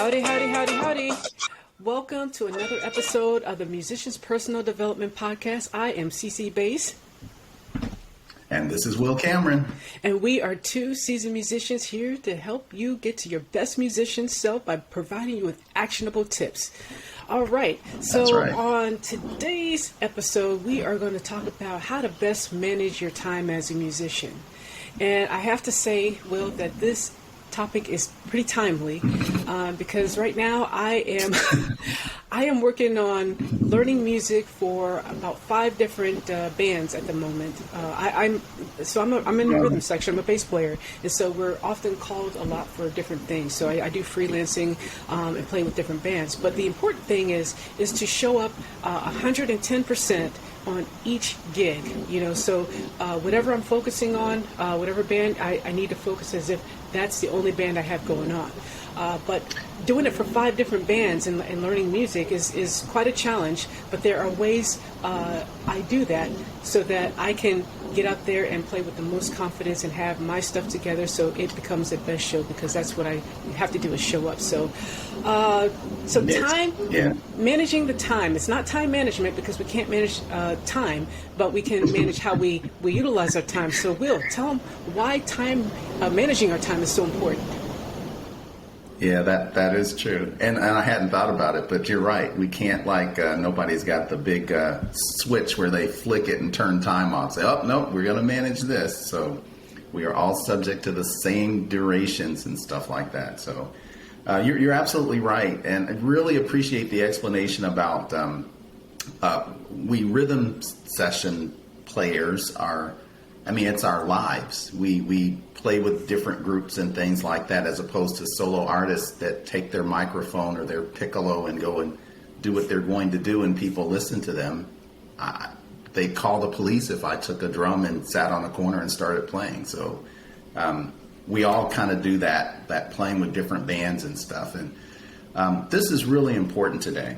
Howdy, howdy, howdy, howdy. Welcome to another episode of the Musician's Personal Development Podcast. I am CC Bass. And this is Wil Cameron. And we are two seasoned musicians here to help you get to your best musician self by providing you with actionable tips. All right. So on today's episode, we are going to talk about how to best manage your time as a musician. And I have to say, Wil, that this topic is pretty timely because right now I am working on learning music for about 5 different bands at the moment. I'm in the rhythm section. I'm a bass player, and so we're often called a lot for different things. So I do freelancing and play with different bands. But the important thing is to show up 110% on each gig, so whatever I'm focusing on, whatever band, I need to focus as if that's the only band I have going on. But doing it for 5 different bands and learning music is quite a challenge, but there are ways I do that so that I can get out there and play with the most confidence and have my stuff together so it becomes the best show, because that's what I have to do is show up. So managing the time. It's not time management because we can't manage time, but we can manage how we utilize our time. So Wil, tell them why managing our time is so important. Yeah, that is true. And I hadn't thought about it, but you're right. We can't nobody's got the big switch where they flick it and turn time off. Say, oh, no, we're going to manage this. So we are all subject to the same durations and stuff like that. So you're absolutely right. And I really appreciate the explanation about we rhythm session players it's our lives. We play with different groups and things like that, as opposed to solo artists that take their microphone or their piccolo and go and do what they're going to do, and people listen to them. They'd call the police if I took a drum and sat on a corner and started playing. So we all kind of do that playing with different bands and stuff. And this is really important today.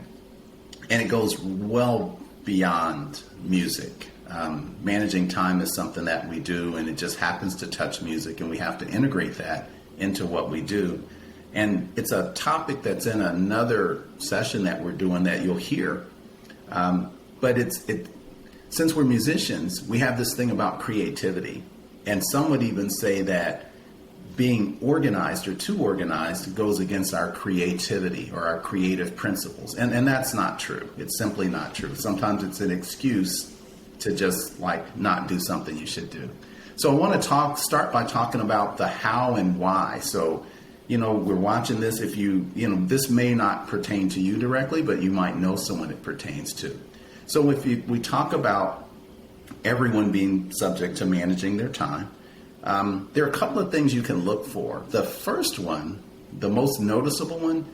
And it goes well beyond music. Managing time is something that we do, and it just happens to touch music, and we have to integrate that into what we do. And it's a topic that's in another session that we're doing that you'll hear. But since we're musicians, we have this thing about creativity. And some would even say that being organized or too organized goes against our creativity or our creative principles. And that's not true. It's simply not true. Sometimes it's an excuse to just not do something you should do. So I want to start by talking about the how and why. So, we're watching this. If this may not pertain to you directly, but you might know someone it pertains to. So if we talk about everyone being subject to managing their time, there are a couple of things you can look for. The first one, the most noticeable one,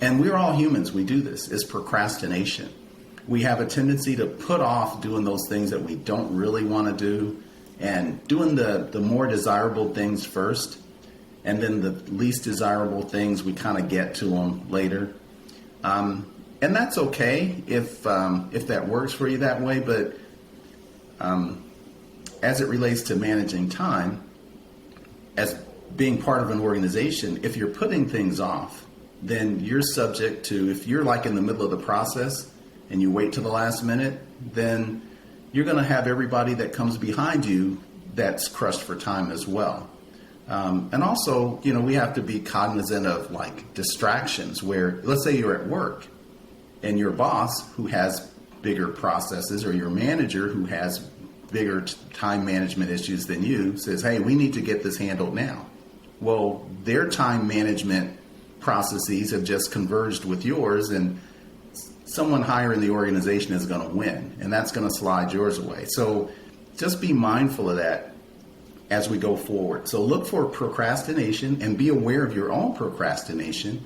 and we're all humans, we do this, is procrastination. We have a tendency to put off doing those things that we don't really want to do, and doing the more desirable things first, and then the least desirable things, we kind of get to them later. And that's okay if that works for you that way, but as it relates to managing time, as being part of an organization, if you're putting things off, then you're subject to, if you're in the middle of the process and you wait till the last minute, then you're going to have everybody that comes behind you that's crushed for time as well. And also, we have to be cognizant of distractions where, let's say you're at work and your boss who has bigger processes, or your manager who has bigger time management issues than you says, hey, we need to get this handled now. Well, their time management processes have just converged with yours, and someone higher in the organization is going to win, and that's going to slide yours away. So just be mindful of that as we go forward. So look for procrastination and be aware of your own procrastination,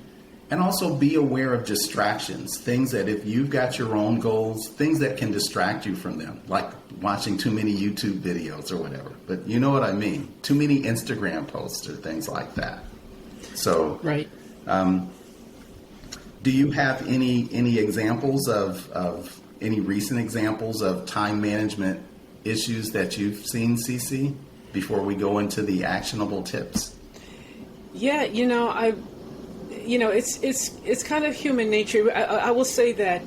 and also be aware of distractions, things that if you've got your own goals, things that can distract you from them, like watching too many YouTube videos or whatever. But you know what I mean? Too many Instagram posts or things like that. So right. Do you have any examples of any recent examples of time management issues that you've seen, CC, before we go into the actionable tips? Yeah, it's kind of human nature. I will say that,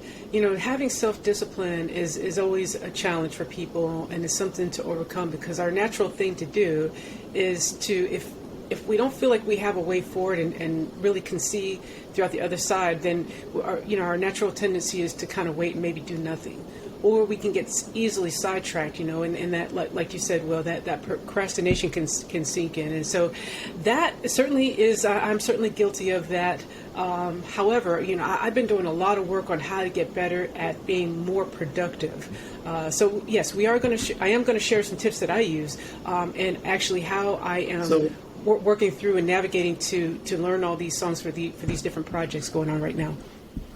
having self-discipline is always a challenge for people, and it's something to overcome, because our natural thing to do is to, if we don't feel like we have a way forward and really can see throughout the other side, then our natural tendency is to kind of wait and maybe do nothing. Or we can get easily sidetracked, and that, like you said, Will, that procrastination can sink in. And so that certainly is, I'm certainly guilty of that. However, I've been doing a lot of work on how to get better at being more productive. So yes, I am going to share some tips that I use, and actually how I am working through and navigating to learn all these songs for these different projects going on right now.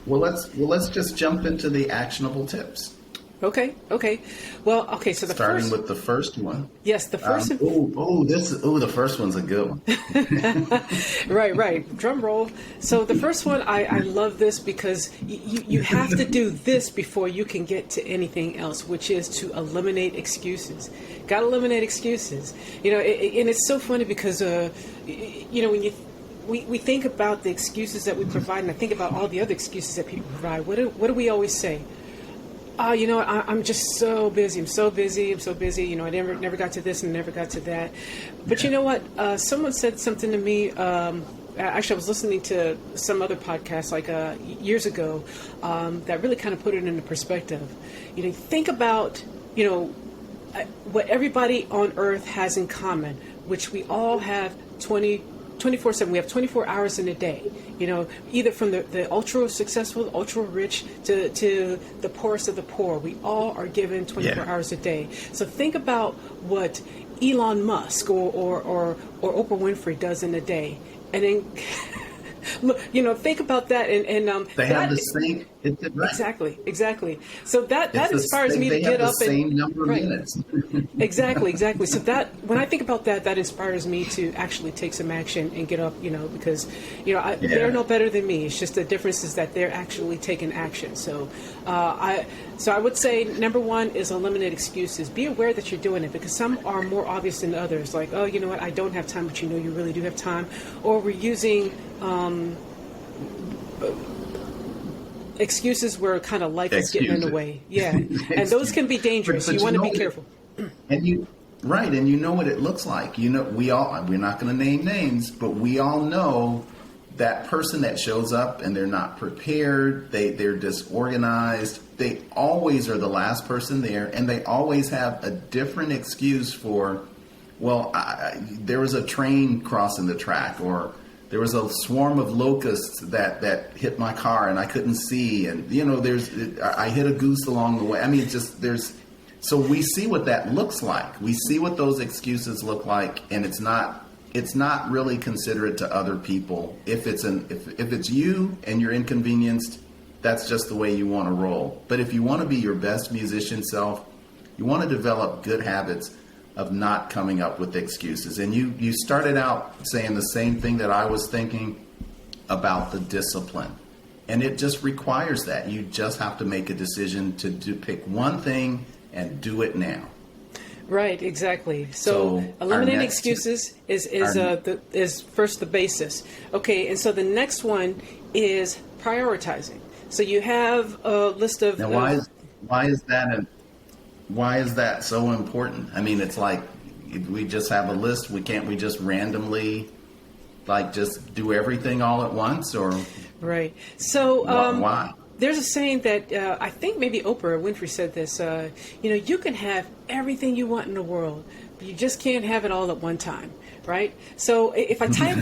Well, let's just jump into the actionable tips. Okay. Well, okay. So starting with the first one. Yes, the first. The first one's a good one. Right. Drum roll. So the first one, I love this, because you have to do this before you can get to anything else, which is to eliminate excuses. Got to eliminate excuses. And it's so funny because when we think about the excuses that we provide, and I think about all the other excuses that people provide. What do we always say? I'm just so busy. I'm so busy. I never got to this and never got to that. But you know what? Someone said something to me. Actually, I was listening to some other podcast years ago that really kind of put it into perspective. Think about what everybody on Earth has in common, which we all have 24/7. We have 24 hours in a day, either from the ultra successful, ultra rich to the poorest of the poor. We all are given 24 hours a day. So think about what Elon Musk or Oprah Winfrey does in a day. And then, think about that. And they have the same. Right. Exactly. So that inspires me to get up and same number of minutes. Exactly. So that, when I think about that inspires me to actually take some action and get up. Because they're no better than me. It's just the difference is that they're actually taking action. So I would say number one is eliminate excuses. Be aware that you're doing it, because some are more obvious than others. Like, oh, you know what, I don't have time, but you really do have time. Or we're using excuses where kind of life is getting in the way. Yeah. And those can be dangerous. But you want to be careful. And you know what it looks like. We're not going to name names, but we all know that person that shows up and they're not prepared, they're disorganized, they always are the last person there, and they always have a different excuse for, there was a train crossing the track, or there was a swarm of locusts that hit my car and I couldn't see, and I hit a goose along the way. I mean, so we see what that looks like. We see what those excuses look like, and it's not really considerate to other people. If it's you and you're inconvenienced, that's just the way you want to roll. But if you want to be your best musician self, you want to develop good habits of not coming up with excuses. And you started out saying the same thing that I was thinking about, the discipline. And it just requires that. You just have to make a decision to pick one thing and do it now. Right, exactly. So eliminating excuses is first the basis. Okay, and so the next one is prioritizing. So you have a list of... Now, why is that so important? I mean, it's like, if we just have a list, we just randomly just do everything all at once, or... Right. So why? There's a saying that I think maybe Oprah Winfrey said this. You can have everything you want in the world, but you just can't have it all at one time, right? So if I tie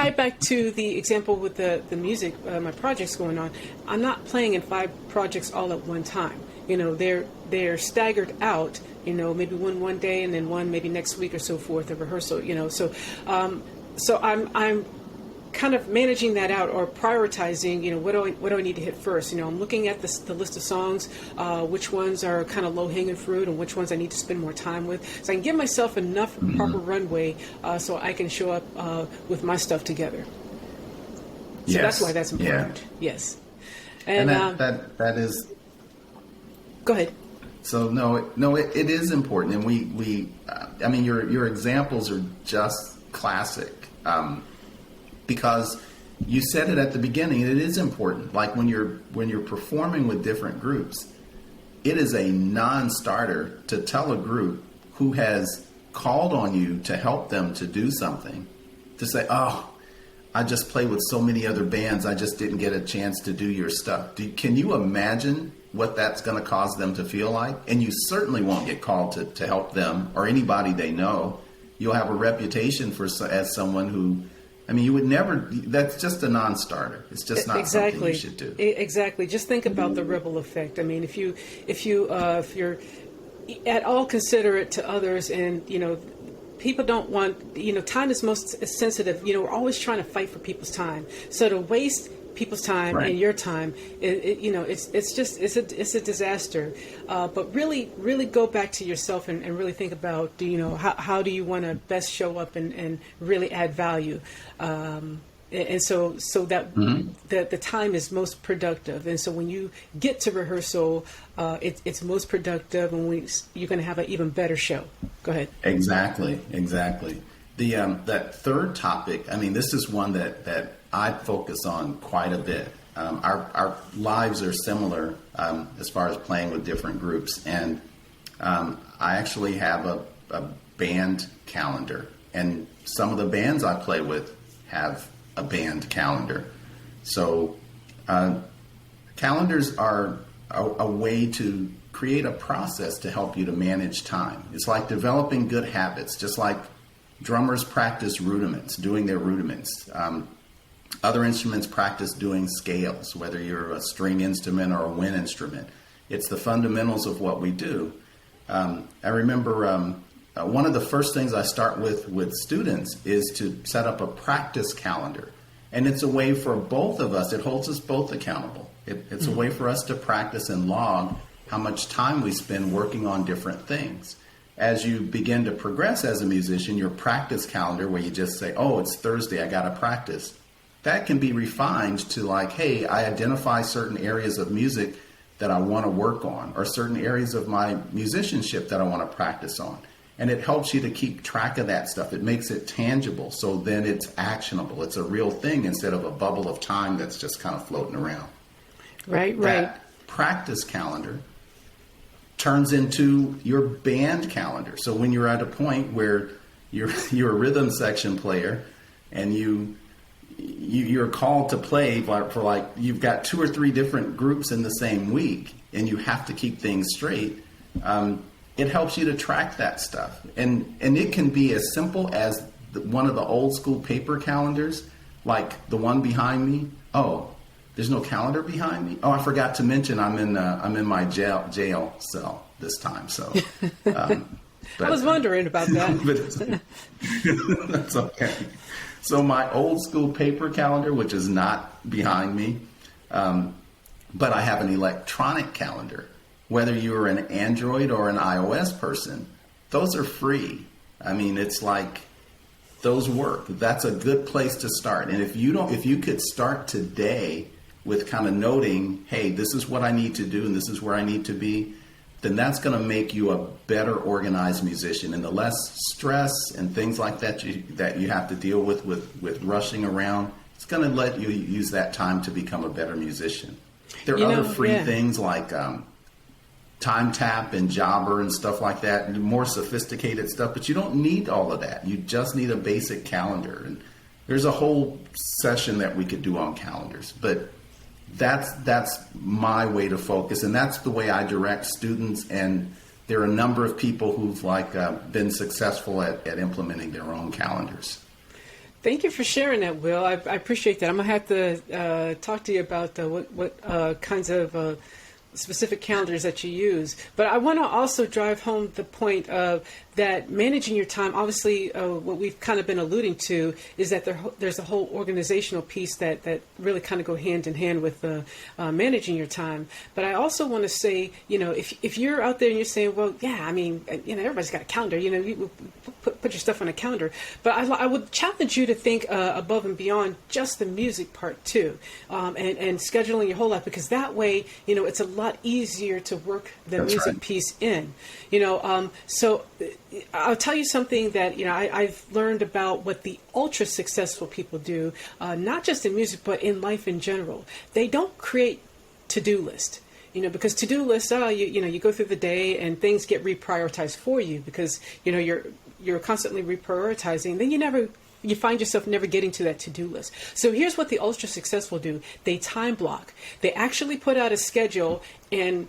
it back to the example with the music, my projects going on, I'm not playing in 5 projects all at one time. They're staggered out. Maybe one day and then one maybe next week or so forth, a rehearsal. So I'm kind of managing that out, or prioritizing, what do I need to hit first? I'm looking at the list of songs, which ones are kind of low-hanging fruit and which ones I need to spend more time with, so I can give myself enough proper runway so I can show up with my stuff together. So that's why that's important. Yeah. Yes. And that is... Go ahead. So it is important, and we I mean, your examples are just classic. Because you said it at the beginning. It is important. Like when you're performing with different groups, it is a non-starter to tell a group who has called on you to help them to do something to say, "Oh, I just play with so many other bands. I just didn't get a chance to do your stuff." Can you imagine what that's going to cause them to feel like? And you certainly won't get called to help them or anybody they know. You'll have a reputation as someone who, I mean, you would never, that's just a non-starter. It's just not something you should do. Exactly. Just think about the ripple effect. I mean, if you're at all considerate to others, and, people don't want, time is most sensitive. We're always trying to fight for people's time. So to waste people's time and your time, it's a disaster. But really go back to yourself and really think about, how do you want to best show up and really add value. And so that the time is most productive. And so when you get to rehearsal, it's most productive, and you're going to have an even better show. Go ahead. Exactly. The that third topic, I mean, this is one that I focus on quite a bit. Our lives are similar as far as playing with different groups, and I actually have a band calendar, and some of the bands I play with have a band calendar. So calendars are a way to create a process to help you to manage time. It's like developing good habits, just like drummers practice rudiments, doing their rudiments. Other instruments practice doing scales, whether you're a string instrument or a wind instrument. It's the fundamentals of what we do. I remember one of the first things I start with students is to set up a practice calendar. And it's a way for both of us, it holds us both accountable. It's a way for us to practice and log how much time we spend working on different things. As you begin to progress as a musician, your practice calendar, where you just say, "Oh, it's Thursday, I got to practice," that can be refined to like, "Hey, I identify certain areas of music that I want to work on, or certain areas of my musicianship that I want to practice on." And it helps you to keep track of that stuff. It makes it tangible, so then it's actionable. It's a real thing instead of a bubble of time that's just kind of floating around. Right. That practice calendar turns into your band calendar. So when you're at a point where you're a rhythm section player and you're called to play for like you've got 2 or 3 different groups in the same week, and you have to keep things straight. It helps you to track that stuff, and it can be as simple as one of the old school paper calendars, like the one behind me. Oh, there's no calendar behind me. Oh, I forgot to mention I'm in my jail cell this time. So I was wondering about that. But that's okay. So my old school paper calendar, which is not behind me, but I have an electronic calendar. Whether you're an Android or an iOS person, those are free. I mean, it's like those work. That's a good place to start. And if you could start today with kind of noting, hey, this is what I need to do and this is where I need to be, then that's going to make you a better organized musician. And the less stress and things like that you have to deal with rushing around, it's going to let you use that time to become a better musician. There are other free things like Time Tap and Jobber and stuff like that, and more sophisticated stuff, but you don't need all of that. You just need a basic calendar. And there's a whole session that we could do on calendars, but that's my way to focus, and that's the way I direct students. And there are a number of people who've been successful at implementing their own calendars. Thank you for sharing that, Wil. I appreciate that. I'm gonna have to talk to you about what kinds of specific calendars that you use. But I want to also drive home the point of that managing your time. Obviously, what we've kind of been alluding to is that there's a whole organizational piece that really kind of go hand in hand with managing your time. But I also want to say, if you're out there and you're saying, well, yeah, I mean, everybody's got a calendar, you put your stuff on a calendar. But I would challenge you to think above and beyond just the music part too, and scheduling your whole life, because that way, it's a lot easier to work the music piece in, so I'll tell you something that, I've learned about what the ultra successful people do, not just in music, but in life in general. They don't create to-do lists. Because to-do lists, you go through the day and things get reprioritized for you because, you're constantly reprioritizing. Then you find yourself never getting to that to-do list. So here's what the ultra successful do. They time block. They actually put out a schedule and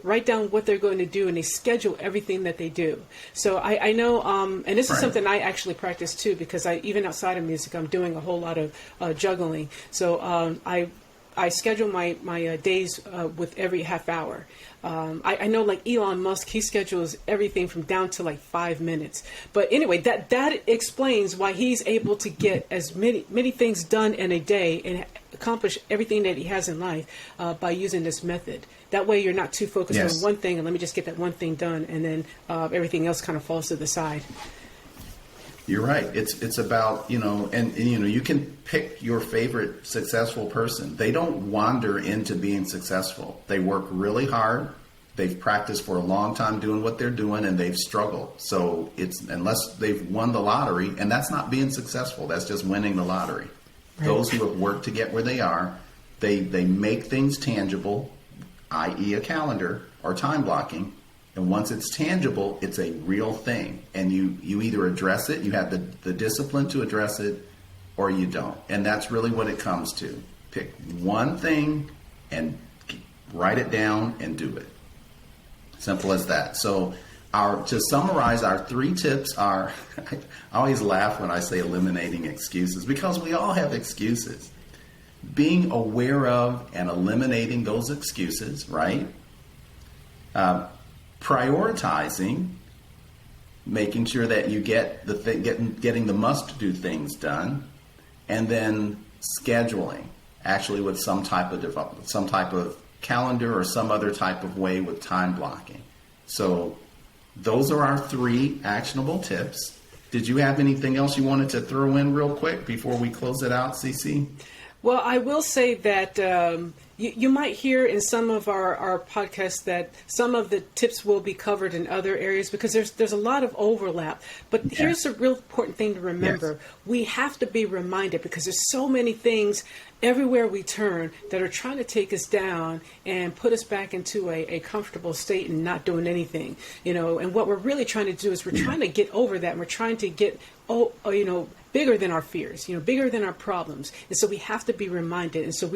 write down what they're going to do, and they schedule everything that they do. So I know, and this is something I actually practice too, because even outside of music, I'm doing a whole lot of juggling. So I schedule my days with every half hour. I know, like Elon Musk, he schedules everything from down to like 5 minutes. But anyway, that explains why he's able to get as many things done in a day and accomplish everything that he has in life by using this method. That way, you're not too focused on one thing and let me just get that one thing done, and then everything else kind of falls to the side. You're right. It's about, and you can pick your favorite successful person. They don't wander into being successful. They work really hard. They've practiced for a long time doing what they're doing, and they've struggled. So unless they've won the lottery, and that's not being successful. That's just winning the lottery. Right. Those who have worked to get where they are, they make things tangible, i.e. a calendar or time blocking. And once it's tangible, it's a real thing. And you either address it, you have the discipline to address it, or you don't. And that's really what it comes to. Pick one thing and write it down and do it. Simple as that. So to summarize, our 3 tips are, I always laugh when I say eliminating excuses, because we all have excuses. Being aware of and eliminating those excuses, right? Prioritizing, making sure that you get getting the must-do things done, and then scheduling, actually with some type of calendar or some other type of way with time blocking. So those are our 3 actionable tips. Did you have anything else you wanted to throw in real quick before we close it out, CC? Well, I will say that you might hear in some of our podcasts that some of the tips will be covered in other areas because there's a lot of overlap. But here's a real important thing to remember. Yes. We have to be reminded, because there's so many things everywhere we turn that are trying to take us down and put us back into a comfortable state and not doing anything. And what we're really trying to do is we're trying to get over that. And we're trying to get, bigger than our fears, bigger than our problems. And so we have to be reminded. And so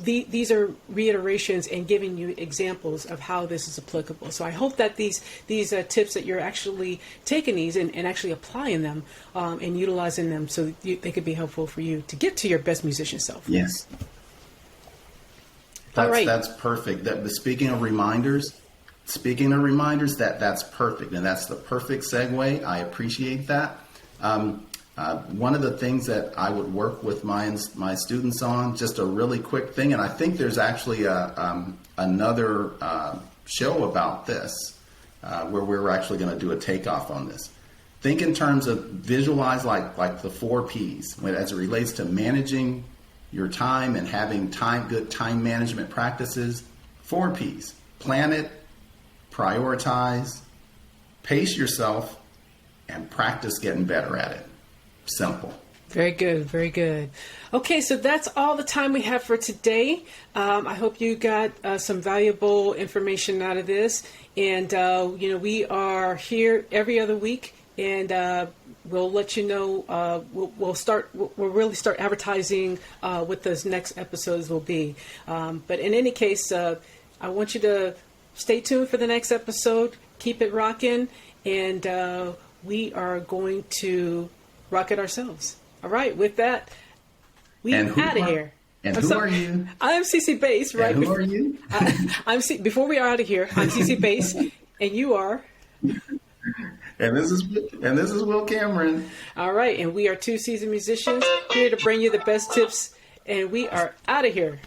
these are reiterations and giving you examples of how this is applicable. So I hope that these tips that you're actually taking these and actually applying them and utilizing them so they could be helpful for you to get to your best musician self. Yes. All right. That's perfect. Speaking of reminders, that's perfect. And that's the perfect segue. I appreciate that. One of the things that I would work with my students on, just a really quick thing, and I think there's actually another show about this where we're actually going to do a takeoff on this. Think in terms of visualize like the 4 Ps as it relates to managing your time and having good time management practices. 4 Ps: plan it, prioritize, pace yourself, and practice getting better at it. Simple. Very good. Very good. Okay, so that's all the time we have for today. I hope you got some valuable information out of this. And, we are here every other week, and we'll let you know. We'll really start advertising what those next episodes will be. But in any case, I want you to stay tuned for the next episode. Keep it rocking. And we are going to rock it ourselves. All right, with that, we're out of here. And who are you? I'm CC Bass, right? And who are you? Before we are out of here, I'm CC Bass, and you are. And this is Wil Cameron. All right, and we are 2 seasoned musicians here to bring you the best tips, and we are out of here.